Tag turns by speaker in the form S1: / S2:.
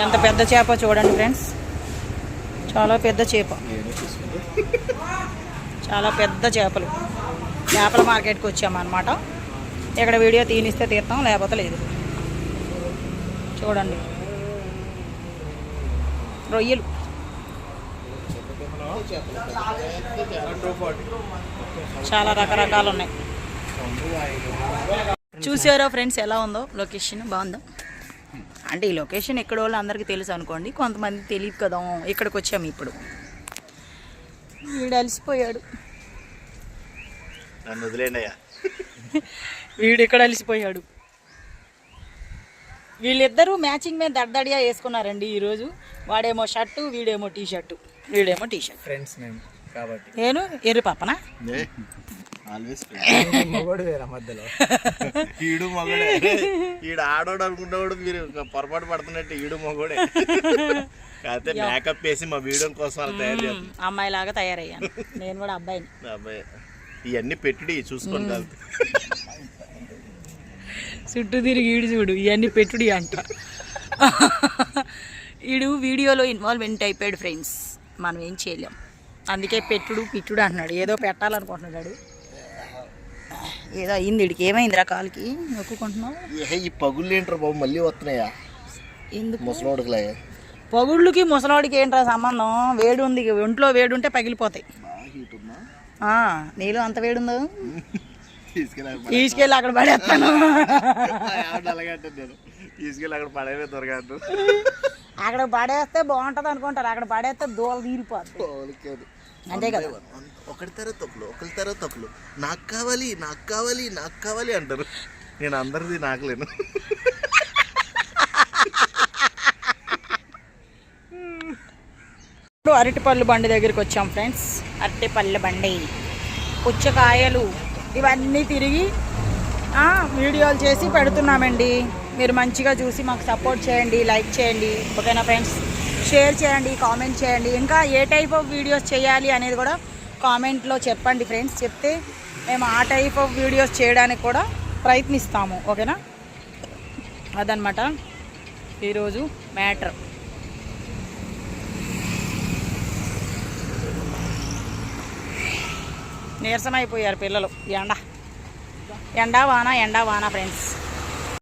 S1: ఎంత పెద్ద చేప చూడండి ఫ్రెండ్స్, చాలా పెద్ద చేప, చాలా పెద్ద చేపలు. చేపల మార్కెట్కి వచ్చామన్నమాట. ఇక్కడ వీడియో తీనిస్తే తీస్తాం, లేకపోతే లేదు. చూడండి రొయ్యలు, చాలా రకరకాలు ఉన్నాయి. చూసారా ఫ్రెండ్స్ ఎలా ఉందో లొకేషన్? బాగుందా? అంటే ఈ లొకేషన్ ఎక్కడ వాళ్ళు అందరికీ తెలుసు అనుకోండి, కొంతమంది తెలియదు కదా. ఇక్కడికి వచ్చాము ఇప్పుడు. వీడు అలసిపోయాడు, వీడు ఇక్కడ అలసిపోయాడు. వీళ్ళిద్దరూ మ్యాచింగ్ మీద దడ్దడిగా వేసుకున్నారండి ఈరోజు. వాడేమో షర్టు, వీడేమో టీ షర్టు, వీడేమో టీ షర్ట్.
S2: ఫ్రెండ్స్ మేము కాబట్టి.
S1: నేను ఎర్రి పాపనా?
S2: మధ్యలో
S3: ఈడు మగడే, ఈడు ఆడోడు అనుకుంటాడు. మీరు పొరపాటు పడుతున్నట్టు ఈడు మగోడే. కాకపోతే మేకప్ వేసి మా వీడియో కోసం వాళ్ళు తయారు చేస్తారు.
S1: అమ్మాయి లాగా తయారయ్యాను నేను కూడా. అబ్బాయిని
S3: అబ్బాయి ఇవన్నీ పెట్టుడి చూసుకోండి.
S1: చుట్టూ తిరిగి ఈడు చూడు, ఇవన్నీ పెట్టుడి అంట. ఈడు వీడియోలో ఇన్వాల్వ్మెంట్ అయిపోయాడు ఫ్రెండ్స్, మనం ఏం చేయలేం. అందుకే పెట్టుడు పిట్టుడు అంటున్నాడు. ఏదో పెట్టాలనుకుంటున్నాడు. ఏదో అయింది వీడికి. ఏమైందిరా కాలుకి నొక్కుంటున్నావు?
S3: ఈ పగుళ్ళు ఏంట్రా బాబు మళ్ళీ వస్తున్నాయా?
S1: ఎందుకు
S3: ముసలోడుకులే
S1: పగుళ్ళకి ముసలోడికి ఏంట్రా సంబంధం? వేడి ఉంది, ఒంట్లో వేడి ఉంటే పగిలిపోతాయి. నీలో అంత వేడి ఉందో తీసుకెళ్ళి అక్కడ పడేస్తాను.
S3: తీసుకెళ్ళి అక్కడ పడేవే దొరకదు.
S1: అక్కడ పడేస్తే బాగుంటది అనుకుంటారు, అక్కడ పడేస్తే దూల తీరిపోతుంది. అంతే కదా.
S3: ఒకటి తర్వాత ఒకరు నాకు కావాలి నాకు కావాలి నాకు కావాలి అంటారు. నేను అందరిది నాకులేను.
S1: ఇప్పుడు అరటిపళ్ళు బండి దగ్గరికి వచ్చాం ఫ్రెండ్స్. అరటిపళ్ళు బండి, పుచ్చకాయలు ఇవన్నీ తిరిగి వీడియోలు చేసి పెడుతున్నామండి. మీరు మంచిగా చూసి మాకు సపోర్ట్ చేయండి, లైక్ చేయండి, ఓకేనా ఫ్రెండ్స్? షేర్ చేయండి, కామెంట్ చేయండి. ఇంకా ఏ టైప్ ఆఫ్ వీడియోస్ చేయాలి అనేది కూడా కామెంట్లో చెప్పండి ఫ్రెండ్స్. చెప్తే మేము ఆ టైప్ ఆఫ్ వీడియోస్ చేయడానికి కూడా ప్రయత్నిస్తాము, ఓకేనా? అదనమాట ఈరోజు మ్యాటర్. నీరసం అయిపోయారు పిల్లలు. ఎండ వాన ఫ్రెండ్స్.